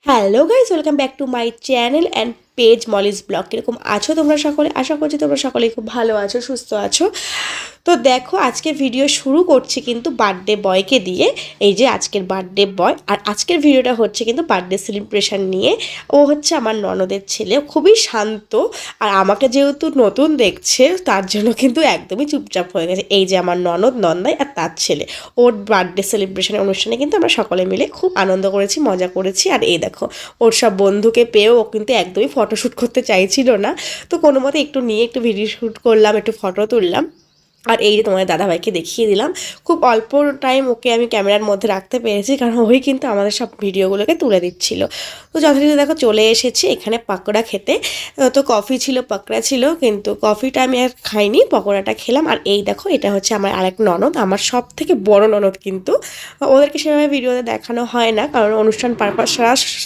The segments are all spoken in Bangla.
Hello guys, welcome back to my channel and page Molly's blog. কীরকম আছো তোমরা সকলে? আশা করছি তোমরা সকলেই খুব ভালো আছো, সুস্থ আছো। তো দেখো, আজকের ভিডিও শুরু করছি কিন্তু বার্থডে বয়কে দিয়ে। এই যে আজকের বার্থডে বয়, আর আজকের ভিডিওটা হচ্ছে কিন্তু বার্থডে সেলিব্রেশন নিয়ে। ও হচ্ছে আমার ননদের ছেলে, খুবই শান্ত, আর আমাকে যেহেতু নতুন দেখছে তার জন্য কিন্তু একদমই চুপচাপ হয়ে গেছে। এই যে আমার ননদ, নন্দাই আর তার ছেলে, ওর বার্থডে সেলিব্রেশনের অনুষ্ঠানে কিন্তু আমরা সকলে মিলে খুব আনন্দ করেছি, মজা করেছি। আর এই দেখো, ওর সব বন্ধুকে পেয়েও ও কিন্তু একদমই ফটোশ্যুট করতে চাইছিল না, তো কোনো মতে একটু নিয়ে একটু ভিডিও শ্যুট করলাম, একটু ফটো তুললাম। আর এই যে তোমাদের দাদাভাইকে দেখিয়ে দিলাম, খুব অল্প টাইম ওকে আমি ক্যামেরার মধ্যে রাখতে পেরেছি, কারণ ওই কিন্তু আমাদের সব ভিডিওগুলোকে তুলে দিচ্ছিল। তো যথারীতি দেখো চলে এসেছি এখানে পকোড়া খেতে। তো কফি ছিল, পকোড়া ছিল, কিন্তু কফিটা আমি আর খাইনি, পকোড়াটা খেলাম। আর এই দেখো, এটা হচ্ছে আমার আরেক ননদ, আমার সব থেকে বড় ননদ। কিন্তু ওদেরকে সেভাবে ভিডিওতে দেখানো হয় না, কারণ অনুষ্ঠান পারপাস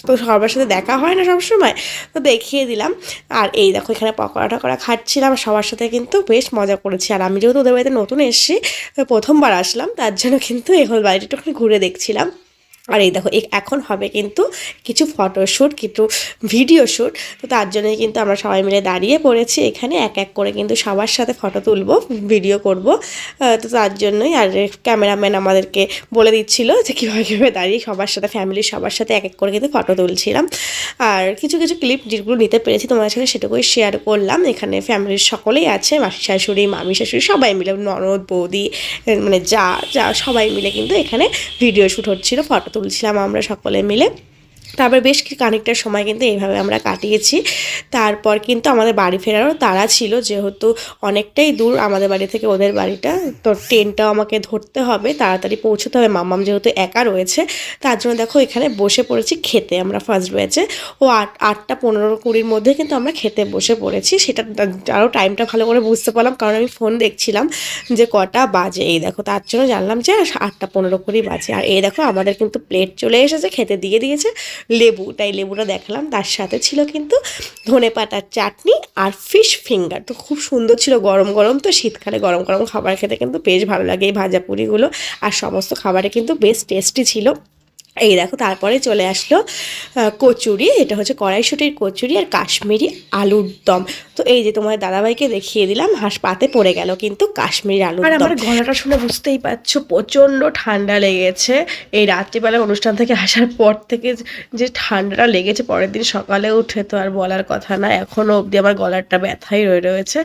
তো সবার সাথে দেখা হয় না সবসময়, তো দেখিয়ে দিলাম। আর এই দেখো, এখানে পকোড়া টকোড়া খাচ্ছিলাম, সবার সাথে কিন্তু বেশ মজা করেছি। আর আমি যেহেতু ওদের বাড়িতে নতুন এসেছি, প্রথমবার আসলাম, তার জন্য কিন্তু এই হোল বাড়িটা একটুখানি ঘুরে দেখছিলাম। আর এই দেখো, এখন হবে কিন্তু কিছু ফটোশ্যুট, কিছু ভিডিও শ্যুট। তো তার জন্যই কিন্তু আমরা সবাই মিলে দাঁড়িয়ে পড়েছি এখানে, এক এক করে কিন্তু সবার সাথে ফটো তুলবো, ভিডিও করব। তো তার জন্যই। আর ক্যামেরাম্যান আমাদেরকে বলে দিচ্ছিল যে কীভাবে কীভাবে দাঁড়িয়ে সবার সাথে, ফ্যামিলির সবার সাথে এক এক করে কিন্তু ফটো তুলছিলাম। আর কিছু কিছু ক্লিপ যেগুলো নিতে পেরেছি তোমাদের সাথে সেটুকুই শেয়ার করলাম। এখানে ফ্যামিলির সকলেই আছে, মাসি শাশুড়ি, মামি শাশুড়ি, সবাই মিলে, ননদ বৌদি, মানে যা যা সবাই মিলে কিন্তু এখানে ভিডিও শ্যুট হচ্ছিলো, ফটো তুলছিলাম আমরা সকলে মিলে। তারপর বেশ খানিকটা সময় কিন্তু এইভাবে আমরা কাটিয়েছি। তারপর কিন্তু আমাদের বাড়ি ফেরারও তাড়া ছিল, যেহেতু অনেকটাই দূর আমাদের বাড়ি থেকে ওদের বাড়িটা, তো ট্রেনটাও আমাকে ধরতে হবে, তাড়াতাড়ি পৌঁছতে হবে। মাম্মাম যেহেতু একা রয়েছে, তার জন্য দেখো এখানে বসে পড়েছি খেতে। আমরা ফার্স্ট ব্যাচে ও 8টা 15-20-র মধ্যে কিন্তু আমরা খেতে বসে পড়েছি। সেটা আরও টাইমটা ভালো করে বুঝতে পারলাম, কারণ আমি ফোন দেখছিলাম যে কটা বাজে। এই দেখো, তার জন্য জানলাম যে 8টা 15-20 বাজে। আর এই দেখো, আমাদের কিন্তু প্লেট চলে এসেছে, খেতে দিয়ে দিয়েছে লেবু, তাই লেবুটা দেখালাম। তার সাথে ছিল কিন্তু ধনেপাতার চাটনি আর ফিশ ফিঙ্গার। তো খুব সুন্দর ছিল, গরম গরম, তো শীতকালে গরম গরম খাবার খেতে কিন্তু বেশ ভালো লাগে এই ভাজাপুরিগুলো। আর সমস্ত খাবারে কিন্তু বেশ টেস্টি ছিল। এই দেখো, তারপরে চলে আসলো কচুরি। এটা হচ্ছে কড়াইশুঁটির কচুরি আর কাশ্মীরি আলুর দম। তো এই যে তোমার দাদাভাইকে দেখিয়ে দিলাম, পাতে পড়ে গেল কিন্তু কাশ্মীরি আলুর দম। আর আমার গলাটা শুনে বুঝতেই পারছো, প্রচণ্ড ঠান্ডা লেগেছে। এই রাত্রিবেলা অনুষ্ঠান থেকে আসার পর থেকে যে ঠান্ডাটা লেগেছে, পরের দিন সকালে উঠে তো আর বলার কথা না, এখনও অবধি আমার গলাটা ব্যথাই রয়েছে।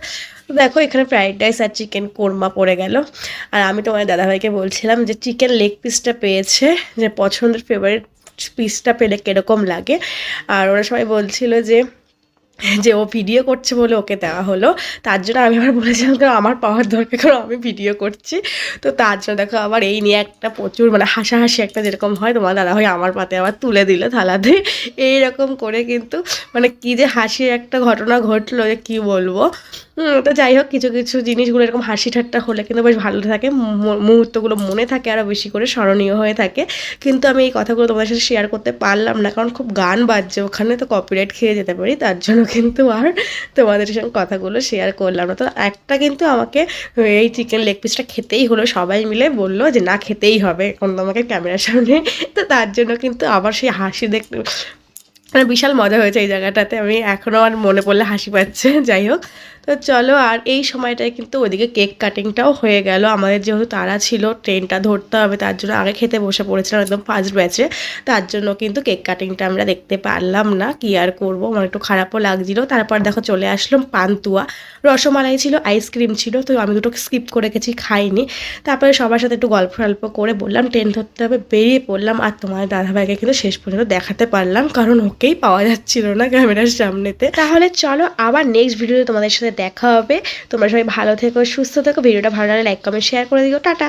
তো দেখো, এখানে ফ্রাইড রাইস আর চিকেন কোরমা পড়ে গেল। আর আমি তোমার দাদাভাইকে বলছিলাম যে চিকেন লেগ পিসটা পেয়েছে, যে পছন্দের ফেভারিট পিসটা পেলে কীরকম লাগে। আর ওরা সবাই বলছিল যে যে ও ভিডিও করছে বলে ওকে দেওয়া হলো। তার জন্য আমি আবার বলেছিলাম কারণ আমার পাওয়ার দরকার, কারণ আমি ভিডিও করছি। তো তার জন্য দেখো আবার এই নিয়ে একটা প্রচুর মানে হাসাহাসি একটা যেরকম হয়, তোমার দাদাভাই আমার পাতে আবার তুলে দিল থালাতে। এইরকম করে কিন্তু মানে কী যে হাসির একটা ঘটনা ঘটলো, যে কী বলবো। তো যাই হোক, কিছু কিছু জিনিসগুলো এরকম হাসি ঠাট্টা হলে কিন্তু বেশ ভালো থাকে, মুহূর্তগুলো মনে থাকে, আরও বেশি করে স্মরণীয় হয়ে থাকে। কিন্তু আমি এই কথাগুলো তোমাদের সাথে শেয়ার করতে পারলাম না, কারণ খুব গান বাজছে ওখানে, তো কপিরাইট খেয়ে যেতে পারি, তার জন্য কিন্তু আর তোমাদের সঙ্গে কথাগুলো শেয়ার করলাম না। তো একটা কিন্তু আমাকে এই চিকেন লেগ পিসটা খেতেই হলো, সবাই মিলে বললো যে না, খেতেই হবে এখন তোমাকে ক্যামেরার সামনে। তো তার জন্য কিন্তু আবার সেই হাসি দেখতে মানে বিশাল মজা হয়েছে এই জায়গাটাতে, আমি এখনও আর মনে পড়লে হাসি পাচ্ছে। যাই হোক, তো চলো। আর এই সময়টায় কিন্তু ওইদিকে কেক কাটিংটাও হয়ে গেল। আমাদের যেহেতু তাড়া ছিল, ট্রেনটা ধরতে হবে, তার জন্য আগে খেতে বসে পড়েছিলাম একদম ফার্স্ট ব্যাচে, তার জন্য কিন্তু কেক কাটিংটা আমরা দেখতে পারলাম না। কি আর করবো, আমার একটু খারাপও লাগছিলো। তারপর দেখো চলে আসলাম পান্তুয়া, রসমালাই ছিল, আইসক্রিম ছিল, তো আমি দুটো স্কিপ করে গেছি, খাইনি। তারপরে সবার সাথে একটু গল্প করে বললাম ট্রেন ধরতে হবে, বেরিয়ে পড়লাম। আর তোমার দাদাভাইকে কিন্তু শেষ পর্যন্ত দেখাতে পারলাম, কারণ ওকেই পাওয়া যাচ্ছিল না ক্যামেরার সামনেতে। তাহলে চলো, আবার নেক্সট ভিডিওতে তোমাদের সাথে দেখা হবে। তোমরা সবাই ভালো থেকো, সুস্থ থেকো। ভিডিওটা ভালো লাগলে লাইক কমেন্ট শেয়ার করে দিও। টাটা।